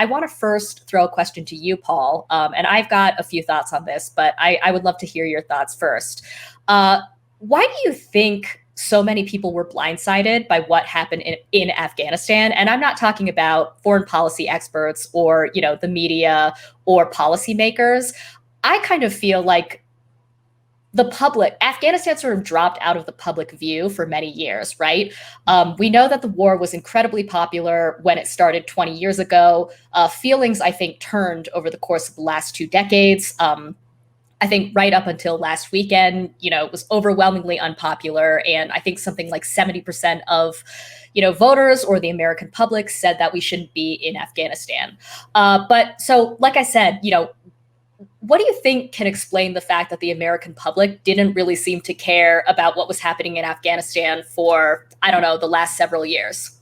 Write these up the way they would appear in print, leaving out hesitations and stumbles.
I want to first throw a question to you, Paul, and I've got a few thoughts on this, but I would love to hear your thoughts first. Why do you think so many people were blindsided by what happened in Afghanistan? And I'm not talking about foreign policy experts or, the media or policymakers. I kind of feel like Afghanistan sort of dropped out of the public view for many years, right? We know that the war was incredibly popular when it started 20 years ago. Feelings, I think, turned over the course of the last 2 decades. I think right up until last weekend, it was overwhelmingly unpopular. And I think something like 70% of, voters or the American public said that we shouldn't be in Afghanistan. But so, like I said, what do you think can explain the fact that the American public didn't really seem to care about what was happening in Afghanistan for, I don't know, the last several years?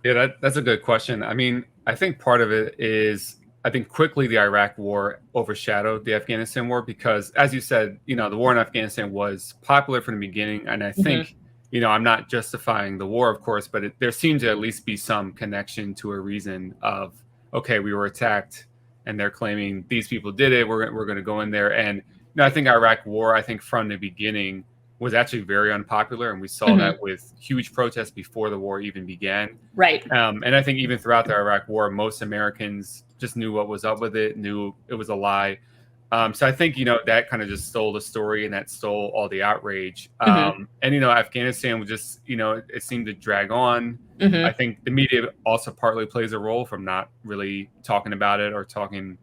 Yeah, that's a good question. I mean, I think part of it is, I think quickly the Iraq war overshadowed the Afghanistan war because, as you said, the war in Afghanistan was popular from the beginning. And I think, I'm not justifying the war, of course, but there seemed to at least be some connection to a reason of, okay, we were attacked and they're claiming these people did it. We're going to go in there. And I think Iraq war, I think from the beginning was actually very unpopular. And we saw that with huge protests before the war even began. Right. And I think even throughout the Iraq war, most Americans just knew what was up with it, knew it was a lie. So I think, that kind of just stole the story and that stole all the outrage. And, Afghanistan was just, it seemed to drag on. I think the media also partly plays a role from not really talking about it or talking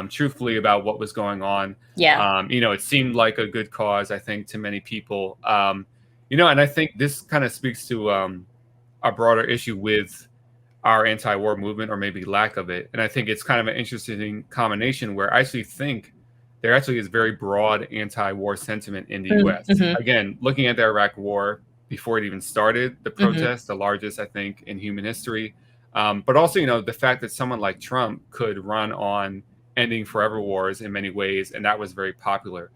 truthfully about what was going on. Yeah. It seemed like a good cause, I think, to many people. And I think this kind of speaks to a broader issue with our anti-war movement, or maybe lack of it. And I think it's kind of an interesting combination where I actually think there actually is very broad anti-war sentiment in the U.S. Again, looking at the Iraq war before it even started, the protests, the largest, I think, in human history. But also, the fact that someone like Trump could run on ending forever wars in many ways, and that was very popular.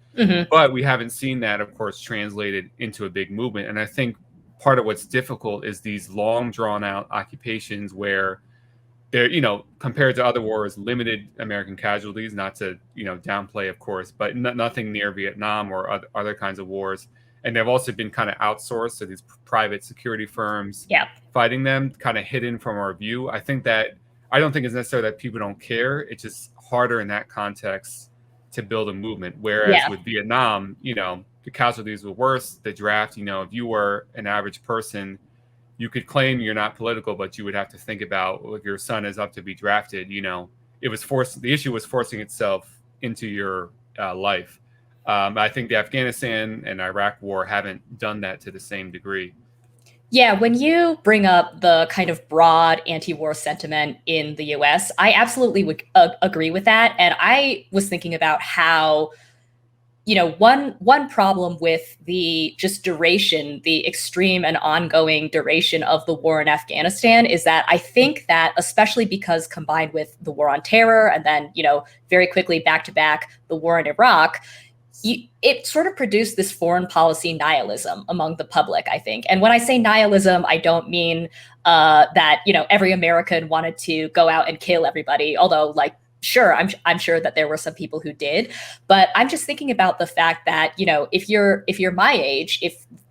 But we haven't seen that, of course, translated into a big movement. And I think part of what's difficult is these long drawn out occupations where they're, compared to other wars, limited American casualties, not to, downplay, of course, but nothing near Vietnam or other kinds of wars. And they've also been kind of outsourced to these private security firms fighting them, kind of hidden from our view. I don't think it's necessarily that people don't care. It's just harder in that context to build a movement. Whereas with Vietnam, the casualties were worse. The draft, if you were an average person, you could claim you're not political, but you would have to think about, if your son is up to be drafted, it was the issue was forcing itself into your life. I think the Afghanistan and Iraq war haven't done that to the same degree. Yeah, when you bring up the kind of broad anti-war sentiment in the US, I absolutely would agree with that. And I was thinking about how, one problem with the just duration, the extreme and ongoing duration of the war in Afghanistan is that I think that, especially because combined with the war on terror and then, very quickly back to back, the war in Iraq, it sort of produced this foreign policy nihilism among the public, I think. And when I say nihilism, I don't mean that, every American wanted to go out and kill everybody, although sure, I'm sure that there were some people who did. But I'm just thinking about the fact that, if you're my age,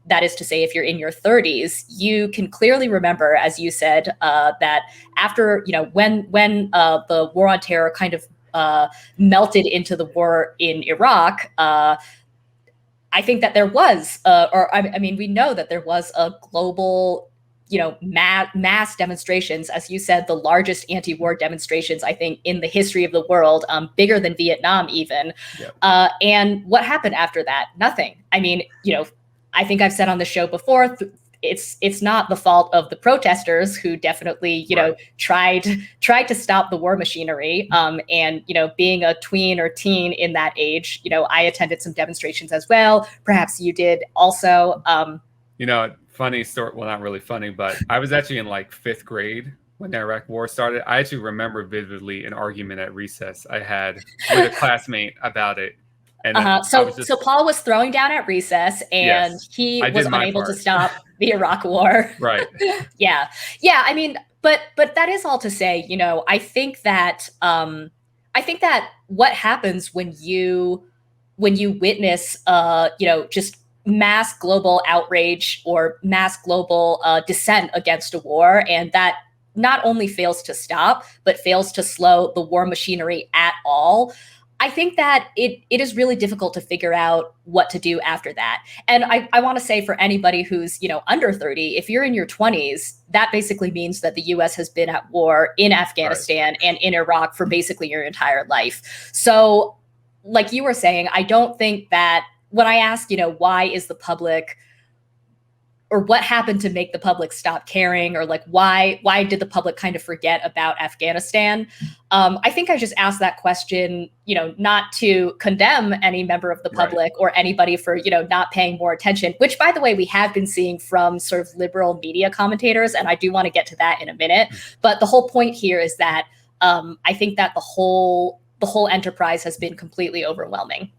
that is to say, if you're in your 30s, you can clearly remember, as you said, that after, when the war on terror kind of melted into the war in Iraq, I think that there was, we know that there was a global, mass demonstrations, as you said, the largest anti-war demonstrations, I think, in the history of the world, bigger than Vietnam even. And what happened after that? Nothing. I mean, I think I've said on the show before, it's not the fault of the protesters who definitely, tried to stop the war machinery. And, being a tween or teen in that age, I attended some demonstrations as well. Perhaps you did also. Funny story. Well, not really funny, but I was actually in 5th grade when the Iraq war started. I actually remember vividly an argument at recess I had with a classmate about it. And so Paul was throwing down at recess, and he was unable to stop the Iraq war. Right. Yeah. I mean, but that is all to say, I think that what happens when you witness just mass global outrage or mass global dissent against a war, and that not only fails to stop but fails to slow the war machinery at all. I think that it is really difficult to figure out what to do after that. And I want to say, for anybody who's, under 30, if you're in your 20s, that basically means that the US has been at war in Afghanistan right. and in Iraq for basically your entire life. So, like you were saying, I don't think that when I ask, why is the public, or what happened to make the public stop caring, or like why did the public kind of forget about Afghanistan? I think I just asked that question, not to condemn any member of the public right. or anybody for, not paying more attention, which, by the way, we have been seeing from sort of liberal media commentators. And I do want to get to that in a minute. But the whole point here is that I think that the whole enterprise has been completely overwhelming.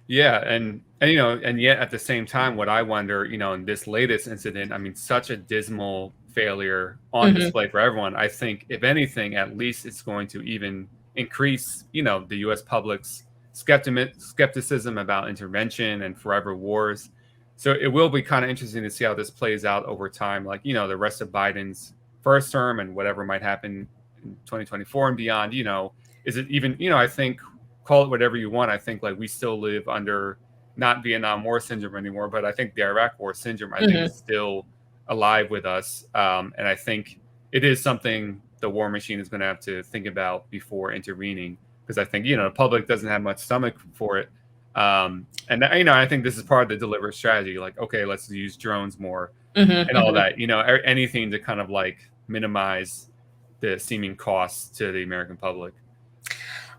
Yeah, and yet at the same time, what I wonder, in this latest incident, I mean, such a dismal failure on mm-hmm. display for everyone. I think, if anything, at least it's going to even increase, the U.S. public's skepticism about intervention and forever wars. So it will be kind of interesting to see how this plays out over time, like, the rest of Biden's first term and whatever might happen in 2024 and beyond. Is it even, I think, call it whatever you want. I think, like, we still live under not Vietnam War syndrome anymore, but I think the Iraq War syndrome, I mm-hmm. think, is still alive with us. And I think it is something the war machine is going to have to think about before intervening, because I think, the public doesn't have much stomach for it. And, I think this is part of the deliberate strategy. Like, okay, let's use drones more mm-hmm, and all mm-hmm. that, anything to kind of like minimize the seeming costs to the American public.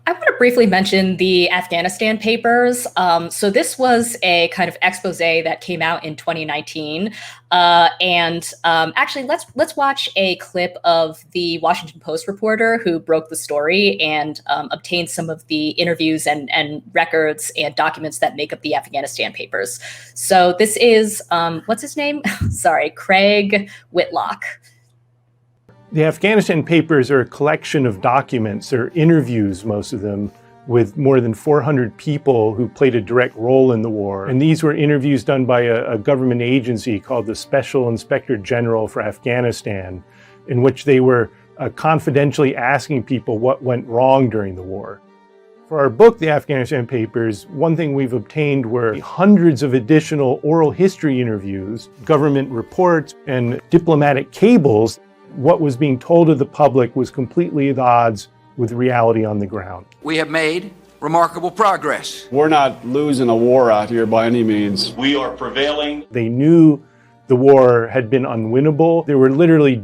I want to briefly mention the Afghanistan papers. So this was a kind of expose that came out in 2019. Actually, let's watch a clip of the Washington Post reporter who broke the story and obtained some of the interviews and records and documents that make up the Afghanistan papers. So this is, what's his name? Sorry, Craig Whitlock. The Afghanistan papers are a collection of documents, or interviews, most of them, with more than 400 people who played a direct role in the war. And these were interviews done by a government agency called the Special Inspector General for Afghanistan, in which they were confidentially asking people what went wrong during the war. For our book, The Afghanistan Papers, one thing we've obtained were hundreds of additional oral history interviews, government reports, and diplomatic cables. What was being told to the public was completely at odds with reality on the ground. We have made remarkable progress. We're not losing a war out here by any means. We are prevailing. They knew the war had been unwinnable. There were literally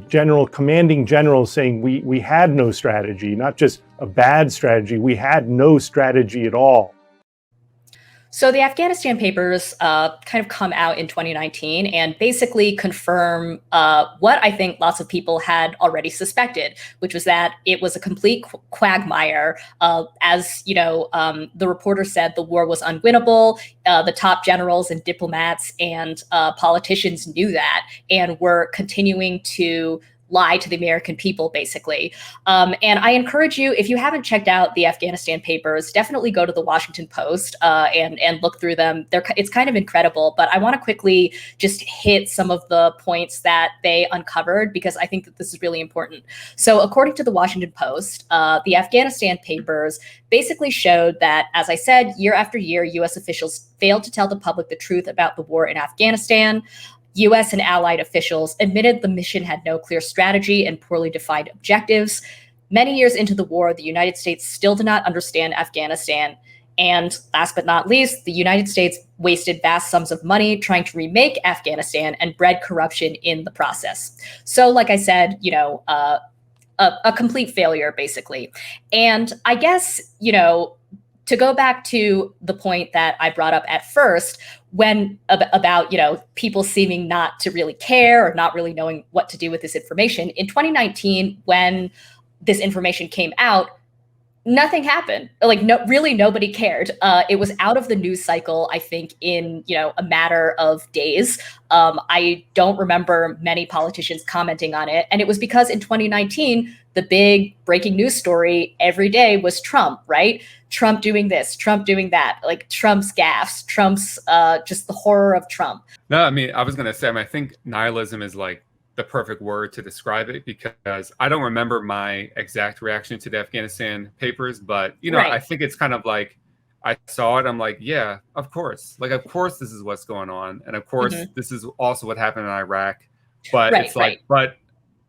commanding generals saying we had no strategy, not just a bad strategy, we had no strategy at all. So the Afghanistan papers kind of come out in 2019 and basically confirm what I think lots of people had already suspected, which was that it was a complete quagmire. As the reporter said, the war was unwinnable. The top generals and diplomats and politicians knew that and were continuing to lie to the American people, basically. And I encourage you, if you haven't checked out the Afghanistan papers, definitely go to the Washington Post and look through them. It's kind of incredible, but I want to quickly just hit some of the points that they uncovered, because I think that this is really important. So according to the Washington Post, the Afghanistan papers basically showed that, as I said, year after year, U.S. officials failed to tell the public the truth about the war in Afghanistan. U.S. and allied officials admitted the mission had no clear strategy and poorly defined objectives. Many years into the war, the United States still did not understand Afghanistan. And last but not least, the United States wasted vast sums of money trying to remake Afghanistan and bred corruption in the process. So, like I said, a complete failure, basically. And I guess, to go back to the point that I brought up at first, about people seeming not to really care or not really knowing what to do with this information. In 2019, when this information came out, nothing happened. Like, no, really nobody cared. It was out of the news cycle, I think, in, a matter of days. I don't remember many politicians commenting on it. And it was because in 2019, the big breaking news story every day was Trump, right? Trump doing this, Trump doing that, like Trump's gaffes, Trump's just the horror of Trump. No, I mean, I was going to say, I think nihilism is like the perfect word to describe it, because I don't remember my exact reaction to the Afghanistan papers, but Right. I think it's kind of like I saw it, I'm like, yeah, of course, of course this is what's going on, and of course this is also what happened in Iraq, but Right, it's like, but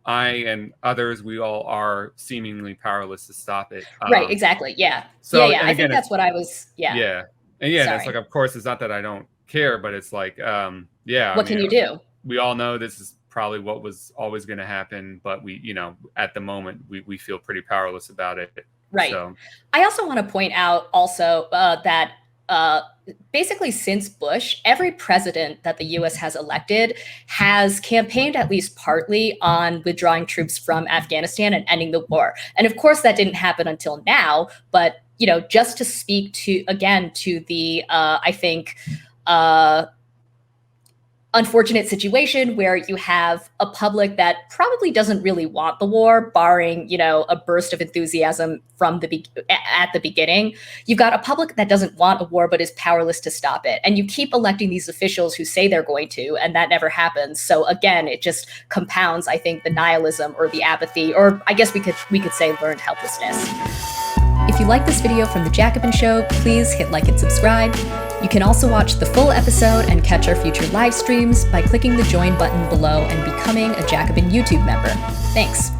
I and others, we all are seemingly powerless to stop it. Right, exactly. Yeah. So yeah. and I again, think that's what I was. Yeah. yeah, and yeah, and it's Sorry. like, of course, it's not that I don't care, but it's like, yeah, What can you do? We all know this is probably what was always going to happen, but we, at the moment, we feel pretty powerless about it. Right. So. I also want to point out also that basically since Bush, every president that the U.S. has elected has campaigned at least partly on withdrawing troops from Afghanistan and ending the war. And of course, that didn't happen until now. But, just to speak to the, I think, unfortunate situation where you have a public that probably doesn't really want the war, barring, a burst of enthusiasm at the beginning. You've got a public that doesn't want a war, but is powerless to stop it. And you keep electing these officials who say they're going to, and that never happens. So again, it just compounds, I think, the nihilism or the apathy, or I guess we could say learned helplessness. If you like this video from The Jacobin Show, please hit like and subscribe. You can also watch the full episode and catch our future live streams by clicking the join button below and becoming a Jacobin YouTube member. Thanks.